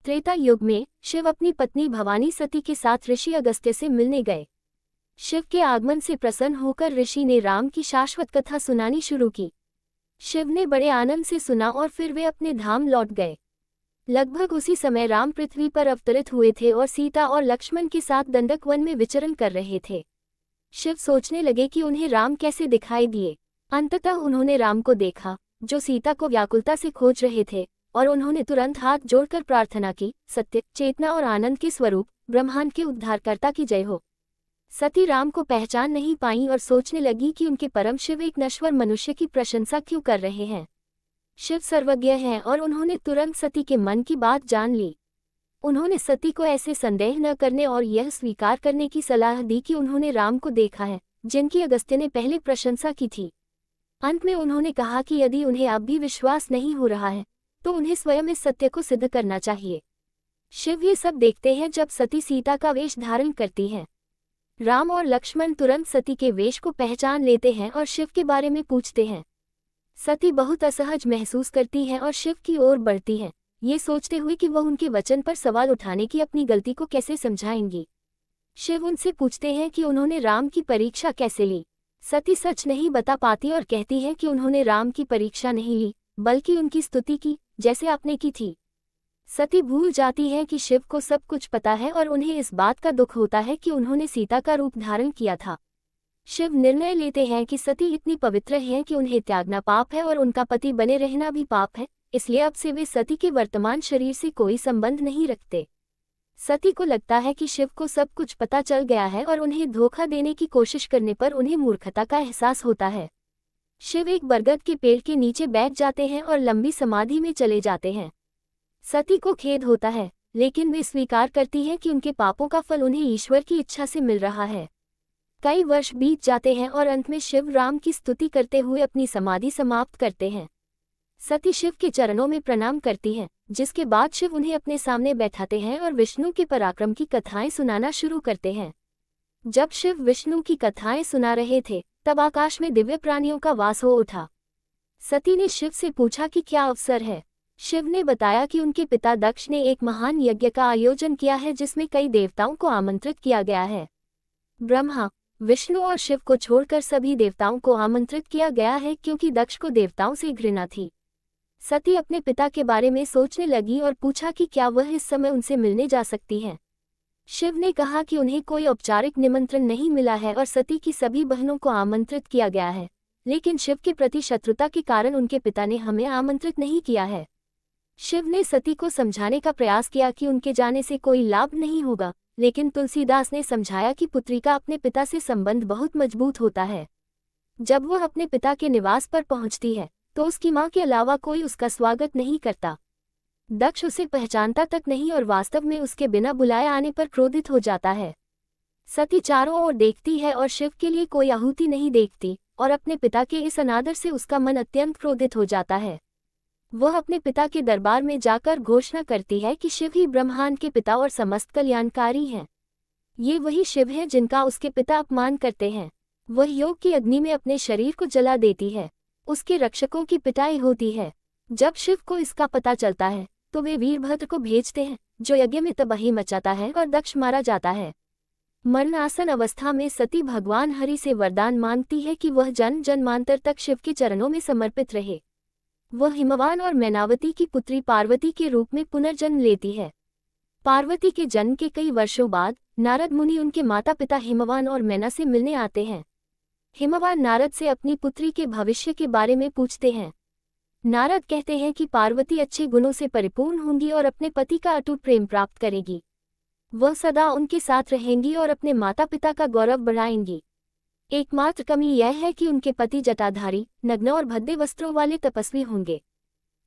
त्रेता युग में शिव अपनी पत्नी भवानी सती के साथ ऋषि अगस्त्य से मिलने गए। शिव के आगमन से प्रसन्न होकर ऋषि ने राम की शाश्वत कथा सुनानी शुरू की। शिव ने बड़े आनंद से सुना और फिर वे अपने धाम लौट गए। लगभग उसी समय राम पृथ्वी पर अवतरित हुए थे और सीता और लक्ष्मण के साथ दंडक वन में विचरण कर रहे थे। शिव सोचने लगे कि उन्हें राम कैसे दिखाई दिए। अंततः उन्होंने राम को देखा, जो सीता को व्याकुलता से खोज रहे थे, और उन्होंने तुरंत हाथ जोड़कर प्रार्थना की, सत्य, चेतना और आनंद के स्वरूप ब्रह्मांड के उद्धारकर्ता की जय हो। सती राम को पहचान नहीं पाई और सोचने लगी कि उनके परम शिव एक नश्वर मनुष्य की प्रशंसा क्यों कर रहे हैं। शिव सर्वज्ञ हैं और उन्होंने तुरंत सती के मन की बात जान ली। उन्होंने सती को ऐसे संदेह न करने और यह स्वीकार करने की सलाह दी कि उन्होंने राम को देखा है, जिनकी अगस्त्य ने पहले प्रशंसा की थी। अंत में उन्होंने कहा कि यदि उन्हें अब भी विश्वास नहीं हो रहा है तो उन्हें स्वयं इस सत्य को सिद्ध करना चाहिए। शिव ये सब देखते हैं जब सती सीता का वेश धारण करती है। राम और लक्ष्मण तुरंत सती के वेश को पहचान लेते हैं और शिव के बारे में पूछते हैं। सती बहुत असहज महसूस करती हैं और शिव की ओर बढ़ती हैं, ये सोचते हुए कि वह उनके वचन पर सवाल उठाने की अपनी गलती को कैसे समझाएंगी। शिव उनसे पूछते हैं कि उन्होंने राम की परीक्षा कैसे ली। सती सच नहीं बता पाती और कहती है कि उन्होंने राम की परीक्षा नहीं ली, बल्कि उनकी स्तुति की, जैसे आपने की थी। सती भूल जाती है कि शिव को सब कुछ पता है और उन्हें इस बात का दुख होता है कि उन्होंने सीता का रूप धारण किया था। शिव निर्णय लेते हैं कि सती इतनी पवित्र हैं कि उन्हें त्यागना पाप है और उनका पति बने रहना भी पाप है, इसलिए अब से वे सती के वर्तमान शरीर से कोई संबंध नहीं रखते। सती को लगता है कि शिव को सब कुछ पता चल गया है और उन्हें धोखा देने की कोशिश करने पर उन्हें मूर्खता का एहसास होता है। शिव एक बरगद के पेड़ के नीचे बैठ जाते हैं और लंबी समाधि में चले जाते हैं। सती को खेद होता है, लेकिन वे स्वीकार करती हैं कि उनके पापों का फल उन्हें ईश्वर की इच्छा से मिल रहा है। कई वर्ष बीत जाते हैं और अंत में शिव राम की स्तुति करते हुए अपनी समाधि समाप्त करते हैं। सती शिव के चरणों में प्रणाम करती हैं, जिसके बाद शिव उन्हें अपने सामने बैठाते हैं और विष्णु के पराक्रम की कथाएं सुनाना शुरू करते हैं। जब शिव विष्णु की कथाएं सुना रहे थे, तब आकाश में दिव्य प्राणियों का वास हो उठा। सती ने शिव से पूछा कि क्या अवसर है। शिव ने बताया कि उनके पिता दक्ष ने एक महान यज्ञ का आयोजन किया है जिसमें कई देवताओं को आमंत्रित किया गया है। ब्रह्मा, विष्णु और शिव को छोड़कर सभी देवताओं को आमंत्रित किया गया है क्योंकि दक्ष को देवताओं से घृणा थी। सती अपने पिता के बारे में सोचने लगी और पूछा कि क्या वह इस समय उनसे मिलने जा सकती हैं। शिव ने कहा कि उन्हें कोई औपचारिक निमंत्रण नहीं मिला है और सती की सभी बहनों को आमंत्रित किया गया है, लेकिन शिव के प्रति शत्रुता के कारण उनके पिता ने हमें आमंत्रित नहीं किया है। शिव ने सती को समझाने का प्रयास किया कि उनके जाने से कोई लाभ नहीं होगा, लेकिन तुलसीदास ने समझाया कि पुत्री का अपने पिता से संबंध बहुत मजबूत होता है। जब वह अपने पिता के निवास पर पहुंचती है तो उसकी मां के अलावा कोई उसका स्वागत नहीं करता। दक्ष उसे पहचानता तक नहीं और वास्तव में उसके बिना बुलाए आने पर क्रोधित हो जाता है। सती चारों ओर देखती है और शिव के लिए कोई आहुति नहीं देखती और अपने पिता के इस अनादर से उसका मन अत्यंत क्रोधित हो जाता है। वह अपने पिता के दरबार में जाकर घोषणा करती है कि शिव ही ब्रह्मांड के पिता और समस्त कल्याणकारी हैं। ये वही शिव हैं जिनका उसके पिता अपमान करते हैं। वह योग की अग्नि में अपने शरीर को जला देती है। उसके रक्षकों की पिटाई होती है। जब शिव को इसका पता चलता है तो वे वीरभद्र को भेजते हैं, जो यज्ञ में तबाही मचाता है और दक्ष मारा जाता है। मरणासन अवस्था में सती भगवान हरि से वरदान मांगती है कि वह जन्म जन्मांतर तक शिव के चरणों में समर्पित रहे। वह हिमवान और मैनावती की पुत्री पार्वती के रूप में पुनर्जन्म लेती है। पार्वती के जन्म के कई वर्षों बाद नारद मुनि उनके माता पिता हिमवान और मैना से मिलने आते हैं। हिमवान नारद से अपनी पुत्री के भविष्य के बारे में पूछते हैं। नारद कहते हैं कि पार्वती अच्छे गुणों से परिपूर्ण होंगी और अपने पति का अटूट प्रेम प्राप्त करेगी। वह सदा उनके साथ रहेंगी और अपने माता पिता का गौरव बढ़ाएंगी। एकमात्र कमी यह है कि उनके पति जटाधारी, नग्न और भद्दे वस्त्रों वाले तपस्वी होंगे।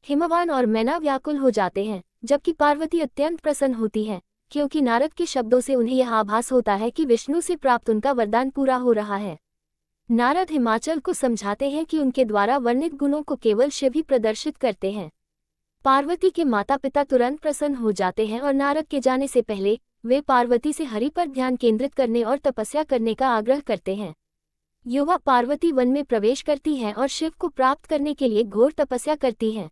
हिमवान और मैना व्याकुल हो जाते हैं, जबकि पार्वती अत्यंत प्रसन्न होती है, क्योंकि नारद के शब्दों से उन्हें यह आभास होता है कि विष्णु से प्राप्त उनका वरदान पूरा हो रहा है। नारद हिमाचल को समझाते हैं कि उनके द्वारा वर्णित गुणों को केवल शिव ही प्रदर्शित करते हैं। पार्वती के माता पिता तुरंत प्रसन्न हो जाते हैं और नारद के जाने से पहले वे पार्वती से हरि पर ध्यान केंद्रित करने और तपस्या करने का आग्रह करते हैं। युवा पार्वती वन में प्रवेश करती हैं और शिव को प्राप्त करने के लिए घोर तपस्या करती हैं।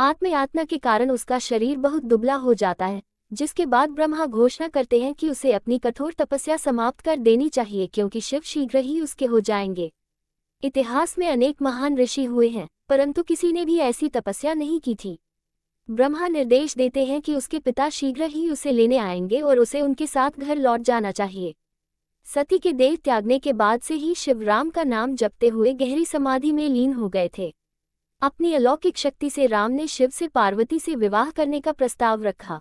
आत्मयातना के कारण उसका शरीर बहुत दुबला हो जाता है, जिसके बाद ब्रह्मा घोषणा करते हैं कि उसे अपनी कठोर तपस्या समाप्त कर देनी चाहिए क्योंकि शिव शीघ्र ही उसके हो जाएंगे। इतिहास में अनेक महान ऋषि हुए हैं, परंतु किसी ने भी ऐसी तपस्या नहीं की थी। ब्रह्मा निर्देश देते हैं कि उसके पिता शीघ्र ही उसे लेने आएंगे और उसे उनके साथ घर लौट जाना चाहिए। सती के देह त्यागने के बाद से ही शिव राम का नाम जपते हुए गहरी समाधि में लीन हो गए थे। अपनी अलौकिक शक्ति से राम ने शिव से पार्वती से विवाह करने का प्रस्ताव रखा।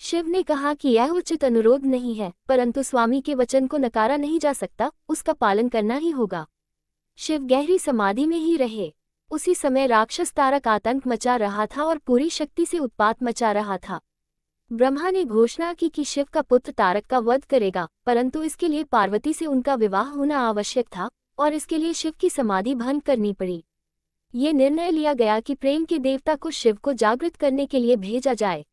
शिव ने कहा कि यह उचित अनुरोध नहीं है, परंतु स्वामी के वचन को नकारा नहीं जा सकता, उसका पालन करना ही होगा। शिव गहरी समाधि में ही रहे। उसी समय राक्षस तारक आतंक मचा रहा था और पूरी शक्ति से उत्पात मचा रहा था। ब्रह्मा ने घोषणा की कि शिव का पुत्र तारक का वध करेगा, परंतु इसके लिए पार्वती से उनका विवाह होना आवश्यक था और इसके लिए शिव की समाधि भंग करनी पड़ी। ये निर्णय लिया गया कि प्रेम के देवता को शिव को जागृत करने के लिए भेजा जाए।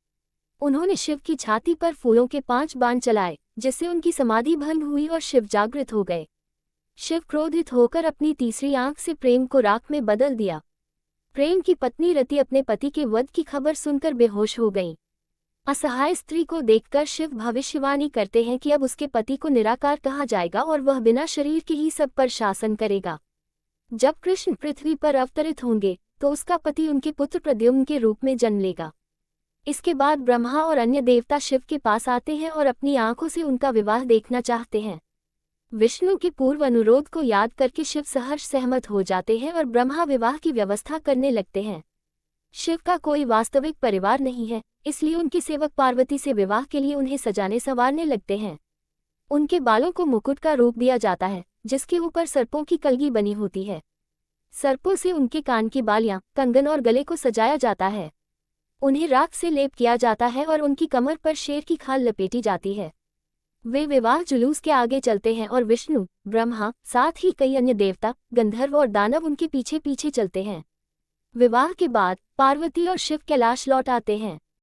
उन्होंने शिव की छाती पर फूलों के 5 बाण चलाए, जिससे उनकी समाधि भंग हुई और शिव जागृत हो गए। शिव क्रोधित होकर अपनी तीसरी आंख से प्रेम को राख में बदल दिया। प्रेम की पत्नी रति अपने पति के वध की खबर सुनकर बेहोश हो गईं। असहाय स्त्री को देखकर शिव भविष्यवाणी करते हैं कि अब उसके पति को निराकार कहा जाएगा और वह बिना शरीर के ही सब पर शासन करेगा। जब कृष्ण पृथ्वी पर अवतरित होंगे तो उसका पति उनके पुत्र प्रद्युम्न के रूप में जन्म लेगा। इसके बाद ब्रह्मा और अन्य देवता शिव के पास आते हैं और अपनी आंखों से उनका विवाह देखना चाहते हैं। विष्णु के पूर्व अनुरोध को याद करके शिव सहर्ष सहमत हो जाते हैं और ब्रह्मा विवाह की व्यवस्था करने लगते हैं। शिव का कोई वास्तविक परिवार नहीं है, इसलिए उनके सेवक पार्वती से विवाह के लिए उन्हें सजाने संवारने लगते हैं। उनके बालों को मुकुट का रूप दिया जाता है, जिसके ऊपर सर्पों की कलगी बनी होती है। सर्पों से उनके कान की बालियां, कंगन और गले को सजाया जाता है। उन्हें राख से लेप किया जाता है और उनकी कमर पर शेर की खाल लपेटी जाती है। वे विवाह जुलूस के आगे चलते हैं और विष्णु, ब्रह्मा, साथ ही कई अन्य देवता, गंधर्व और दानव उनके पीछे पीछे चलते हैं। विवाह के बाद पार्वती और शिव कैलाश लौट आते हैं।